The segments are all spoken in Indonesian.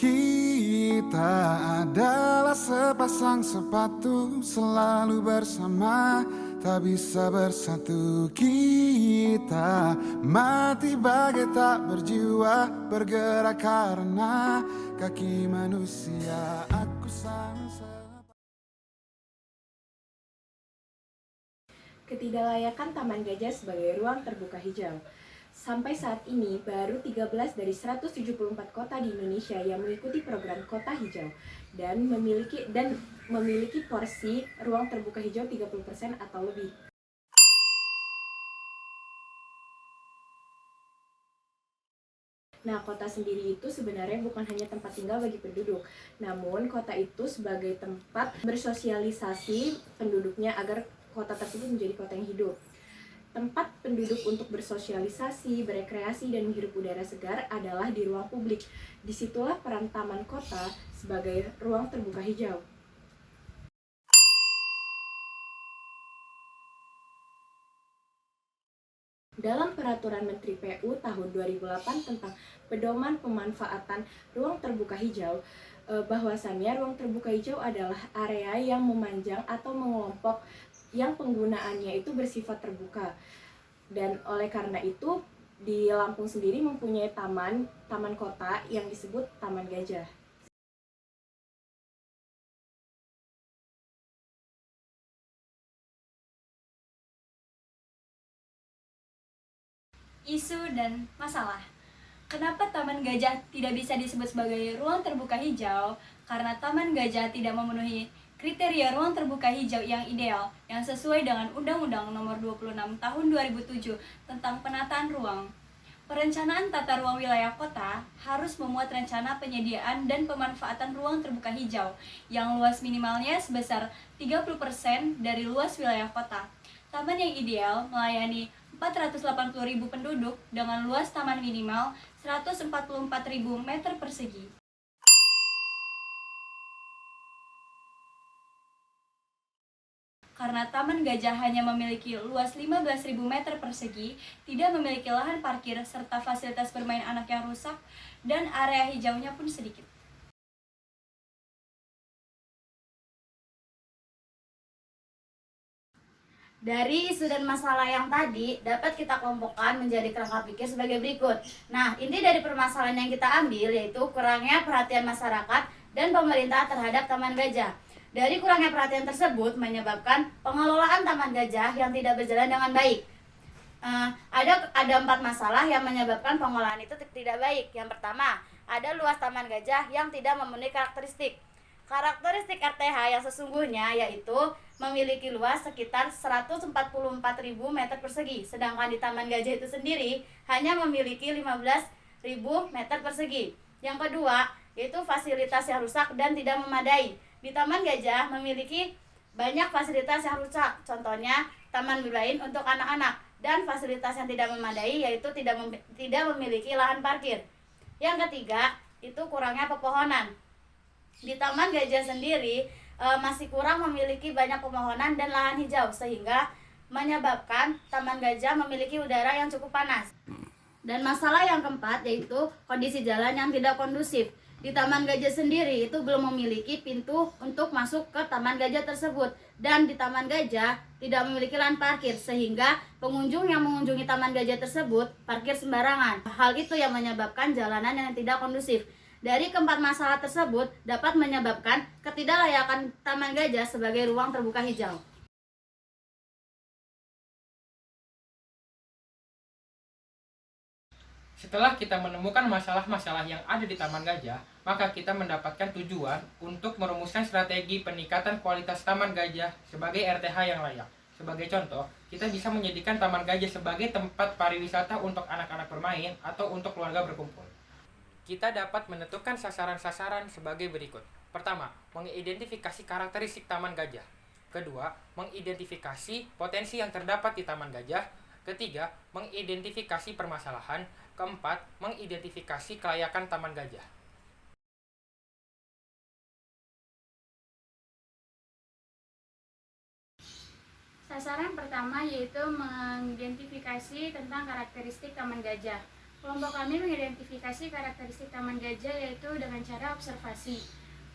Kita adalah sepasang sepatu selalu bersama, tak bisa bersatu. Kita mati bagai tak berjiwa, bergerak karena kaki manusia. Aku sang Ketidaklayakan Taman Gajah sebagai ruang terbuka hijau. Sampai saat ini, baru 13 dari 174 kota di Indonesia yang mengikuti program Kota Hijau dan memiliki porsi ruang terbuka hijau 30% atau lebih. Nah, kota sendiri itu sebenarnya bukan hanya tempat tinggal bagi penduduk, namun kota itu sebagai tempat bersosialisasi penduduknya agar kota tersebut menjadi kota yang hidup. Tempat penduduk untuk bersosialisasi, berekreasi, dan menghirup udara segar adalah di ruang publik. Disitulah peran taman kota sebagai ruang terbuka hijau. Dalam Peraturan Menteri PU tahun 2008 tentang pedoman pemanfaatan ruang terbuka hijau, bahwasannya ruang terbuka hijau adalah area yang memanjang atau mengelompok yang penggunaannya itu bersifat terbuka. Dan oleh karena itu, di Lampung sendiri mempunyai taman kota yang disebut Taman Gajah. Isu dan masalah. Kenapa Taman Gajah tidak bisa disebut sebagai ruang terbuka hijau? Karena Taman Gajah tidak memenuhi kriteria ruang terbuka hijau yang ideal yang sesuai dengan Undang-Undang Nomor 26 Tahun 2007 tentang penataan ruang. Perencanaan tata ruang wilayah kota harus memuat rencana penyediaan dan pemanfaatan ruang terbuka hijau yang luas minimalnya sebesar 30% dari luas wilayah kota. Taman yang ideal melayani 480.000 penduduk dengan luas taman minimal 144.000 meter persegi. Karena Taman Gajah hanya memiliki luas 15.000 meter persegi, tidak memiliki lahan parkir serta fasilitas bermain anak yang rusak, dan area hijaunya pun sedikit. Dari isu dan masalah yang tadi dapat kita kelompokkan menjadi kerangka pikir sebagai berikut. Nah, inti dari permasalahan yang kita ambil yaitu kurangnya perhatian masyarakat dan pemerintah terhadap Taman Gajah. Dari kurangnya perhatian tersebut menyebabkan pengelolaan Taman Gajah yang tidak berjalan dengan baik. Ada 4 masalah yang menyebabkan pengelolaan itu tidak baik. Yang pertama, ada luas Taman Gajah yang tidak memenuhi karakteristik. Karakteristik RTH yang sesungguhnya yaitu memiliki luas sekitar 144.000 meter persegi, sedangkan di Taman Gajah itu sendiri hanya memiliki 15.000 meter persegi. Yang kedua, yaitu fasilitas yang rusak dan tidak memadai. Di Taman Gajah memiliki banyak fasilitas yang rusak, contohnya taman bermain untuk anak-anak, dan fasilitas yang tidak memadai yaitu tidak memiliki lahan parkir. Yang ketiga, itu kurangnya pepohonan. Di Taman Gajah sendiri masih kurang memiliki banyak pepohonan dan lahan hijau sehingga menyebabkan Taman Gajah memiliki udara yang cukup panas. Dan masalah yang keempat yaitu kondisi jalan yang tidak kondusif. Di Taman Gajah sendiri itu belum memiliki pintu untuk masuk ke Taman Gajah tersebut, dan di Taman Gajah tidak memiliki lahan parkir sehingga pengunjung yang mengunjungi Taman Gajah tersebut parkir sembarangan. Hal itu yang menyebabkan jalanan yang tidak kondusif. Dari keempat masalah tersebut dapat menyebabkan ketidaklayakan Taman Gajah sebagai ruang terbuka hijau. Setelah kita menemukan masalah-masalah yang ada di Taman Gajah, maka kita mendapatkan tujuan untuk merumuskan strategi peningkatan kualitas Taman Gajah sebagai RTH yang layak. Sebagai contoh, kita bisa menjadikan Taman Gajah sebagai tempat pariwisata untuk anak-anak bermain atau untuk keluarga berkumpul. Kita dapat menentukan sasaran-sasaran sebagai berikut. Pertama, mengidentifikasi karakteristik Taman Gajah. Kedua, mengidentifikasi potensi yang terdapat di Taman Gajah. Ketiga, mengidentifikasi permasalahan. Keempat, mengidentifikasi kelayakan Taman Gajah. Sasaran pertama yaitu mengidentifikasi tentang karakteristik Taman Gajah. Kelompok kami mengidentifikasi karakteristik Taman Gajah yaitu dengan cara observasi.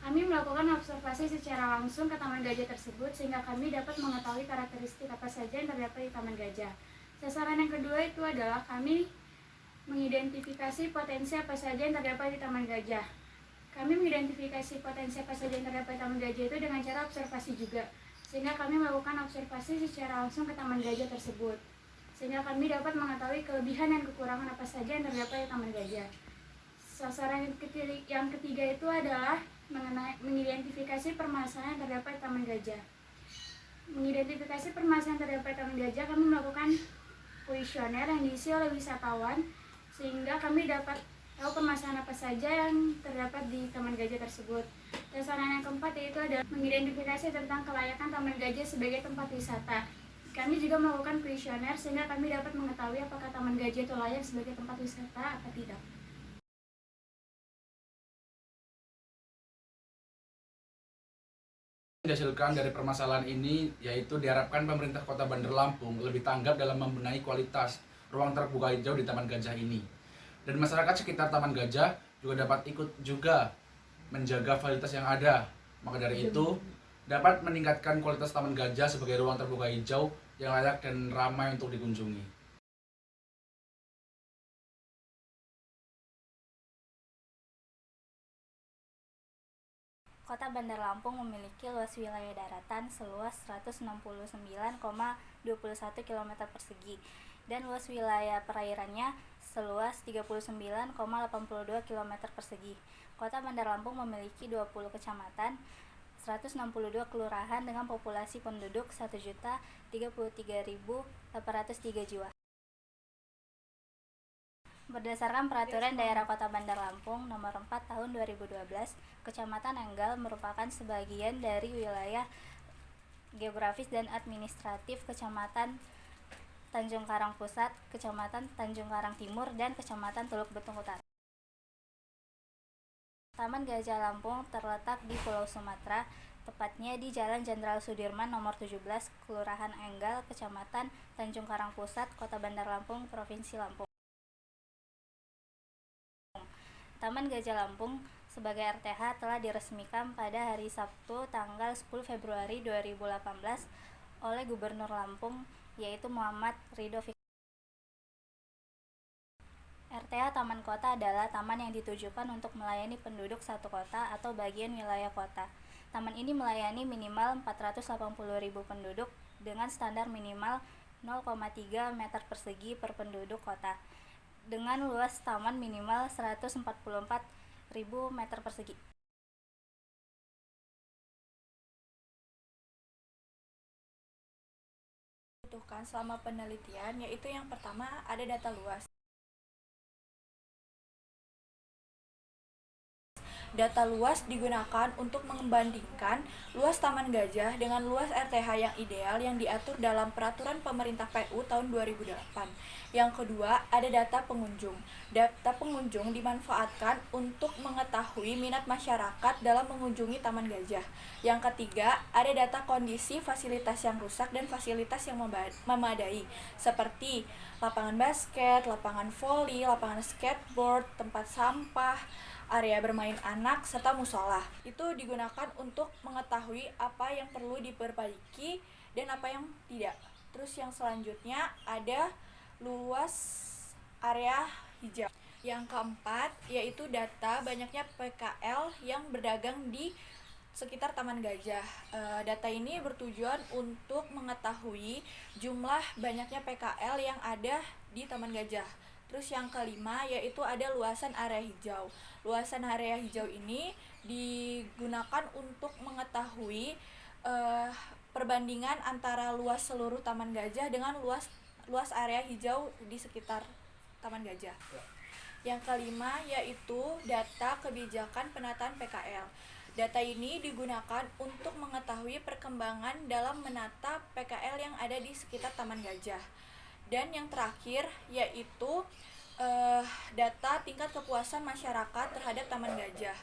Kami melakukan observasi secara langsung ke Taman Gajah tersebut sehingga kami dapat mengetahui karakteristik apa saja yang terdapat di Taman Gajah. Sasaran yang kedua itu adalah kami mengidentifikasi potensi apa saja yang terdapat di Taman Gajah. Kami mengidentifikasi potensi apa saja yang terdapat di Taman Gajah itu dengan cara observasi juga, sehingga kami melakukan observasi secara langsung ke Taman Gajah tersebut, sehingga kami dapat mengetahui kelebihan dan kekurangan apa saja yang terdapat di Taman Gajah. Sasaran yang ketiga itu adalah mengidentifikasi permasalahan yang terdapat di Taman Gajah. Mengidentifikasi permasalahan yang terdapat di Taman Gajah, kami melakukan kuesioner yang diisi oleh wisatawan, sehingga kami dapat tahu permasalahan apa saja yang terdapat di Taman Gajah tersebut. Sasaran yang keempat yaitu adalah mengidentifikasi tentang kelayakan Taman Gajah sebagai tempat wisata. Kami juga melakukan kuesioner sehingga kami dapat mengetahui apakah Taman Gajah itu layak sebagai tempat wisata atau tidak. Dihasilkan dari permasalahan ini yaitu diharapkan pemerintah Kota Bandar Lampung lebih tanggap dalam membenahi kualitas ruang terbuka hijau di Taman Gajah ini. Dan masyarakat sekitar Taman Gajah juga dapat ikut juga menjaga fasilitas yang ada. Maka dari itu dapat meningkatkan kualitas Taman Gajah sebagai ruang terbuka hijau yang layak dan ramai untuk dikunjungi. Kota Bandar Lampung memiliki luas wilayah daratan seluas 169,21 km persegi dan luas wilayah perairannya seluas 39,82 km persegi. Kota Bandar Lampung memiliki 20 kecamatan, 162 kelurahan dengan populasi penduduk 1.033.803 jiwa. Berdasarkan Peraturan Daerah Kota Bandar Lampung Nomor 4 Tahun 2012, Kecamatan Enggal merupakan sebagian dari wilayah geografis dan administratif Kecamatan Tanjung Karang Pusat, Kecamatan Tanjung Karang Timur, dan Kecamatan Teluk Betung Utara. Taman Gajah Lampung terletak di Pulau Sumatera, tepatnya di Jalan Jenderal Sudirman Nomor 17, Kelurahan Enggal, Kecamatan Tanjung Karang Pusat, Kota Bandar Lampung, Provinsi Lampung. Taman Gajah Lampung sebagai RTH telah diresmikan pada hari Sabtu tanggal 10 Februari 2018 oleh Gubernur Lampung, yaitu Muhammad Ridho Fikri. RTH Taman Kota adalah taman yang ditujukan untuk melayani penduduk satu kota atau bagian wilayah kota. Taman ini melayani minimal 480.000 penduduk dengan standar minimal 0,3 meter persegi per penduduk kota, dengan luas taman minimal 144.000 meter persegi. Dibutuhkan selama penelitian yaitu yang pertama ada data luas. Data luas digunakan untuk membandingkan luas Taman Gajah dengan luas RTH yang ideal yang diatur dalam Peraturan Pemerintah PU tahun 2008. Yang kedua, ada data pengunjung. Data pengunjung dimanfaatkan untuk mengetahui minat masyarakat dalam mengunjungi Taman Gajah. Yang ketiga, ada data kondisi fasilitas yang rusak dan fasilitas yang memadai, seperti lapangan basket, lapangan voli, lapangan skateboard, tempat sampah, area bermain anak, serta musola. Itu digunakan untuk mengetahui apa yang perlu diperbaiki dan apa yang tidak. Terus yang selanjutnya ada luas area hijau. Yang keempat yaitu data banyaknya PKL yang berdagang di sekitar Taman Gajah. Data ini bertujuan untuk mengetahui jumlah banyaknya PKL yang ada di Taman Gajah. Terus yang kelima yaitu ada luasan area hijau. Luasan area hijau ini digunakan untuk mengetahui perbandingan antara luas seluruh Taman Gajah dengan luas area hijau di sekitar Taman Gajah. Yang kelima yaitu data kebijakan penataan PKL. Data ini digunakan untuk mengetahui perkembangan dalam menata PKL yang ada di sekitar Taman Gajah. Dan yang terakhir yaitu data tingkat kepuasan masyarakat terhadap Taman Gajah.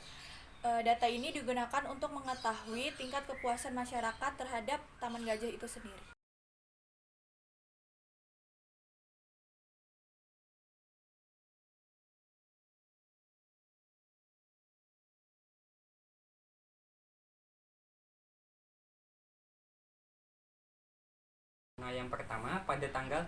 Data ini digunakan untuk mengetahui tingkat kepuasan masyarakat terhadap Taman Gajah itu sendiri. Nah, yang pertama pada tanggal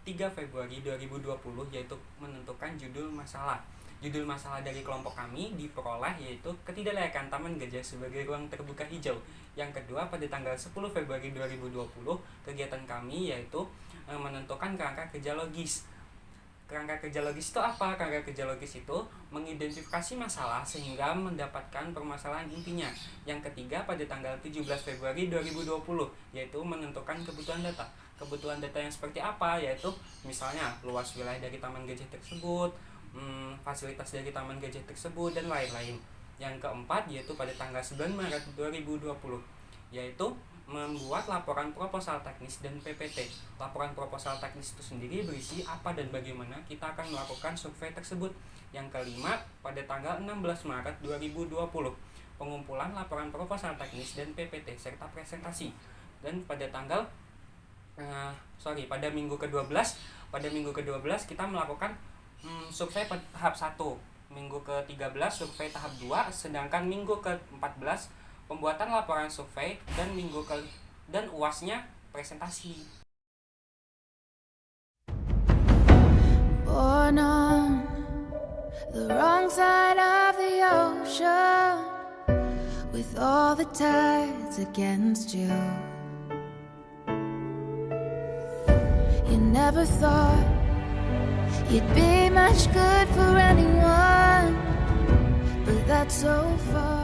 3 Februari 2020 yaitu menentukan judul masalah. Judul masalah dari kelompok kami diperoleh yaitu ketidaklayakan Taman Gajah sebagai ruang terbuka hijau. Yang kedua pada tanggal 10 Februari 2020 kegiatan kami yaitu menentukan kerangka kerja logis. Kerangka kerja logis itu apa? Kerangka kerja logis itu mengidentifikasi masalah sehingga mendapatkan permasalahan intinya. Yang ketiga pada tanggal 17 Februari 2020 yaitu menentukan kebutuhan data. Kebutuhan data yang seperti apa? Yaitu misalnya luas wilayah dari Taman Gajah tersebut, fasilitas dari Taman Gajah tersebut, dan lain-lain. Yang keempat yaitu pada tanggal 9 Maret 2020 yaitu membuat laporan proposal teknis dan PPT. Laporan proposal teknis itu sendiri berisi apa dan bagaimana kita akan melakukan survei tersebut. Yang kelima pada tanggal 16 Maret 2020 pengumpulan laporan proposal teknis dan PPT serta presentasi. Dan pada tanggal pada minggu ke-12 kita melakukan survei tahap 1, minggu ke-13 survei tahap 2, sedangkan minggu ke-14 pembuatan laporan survei dan UASnya presentasi. Born on the wrong side of the ocean with all the tides against you. You never thought you'd be much good for anyone, but that's so far.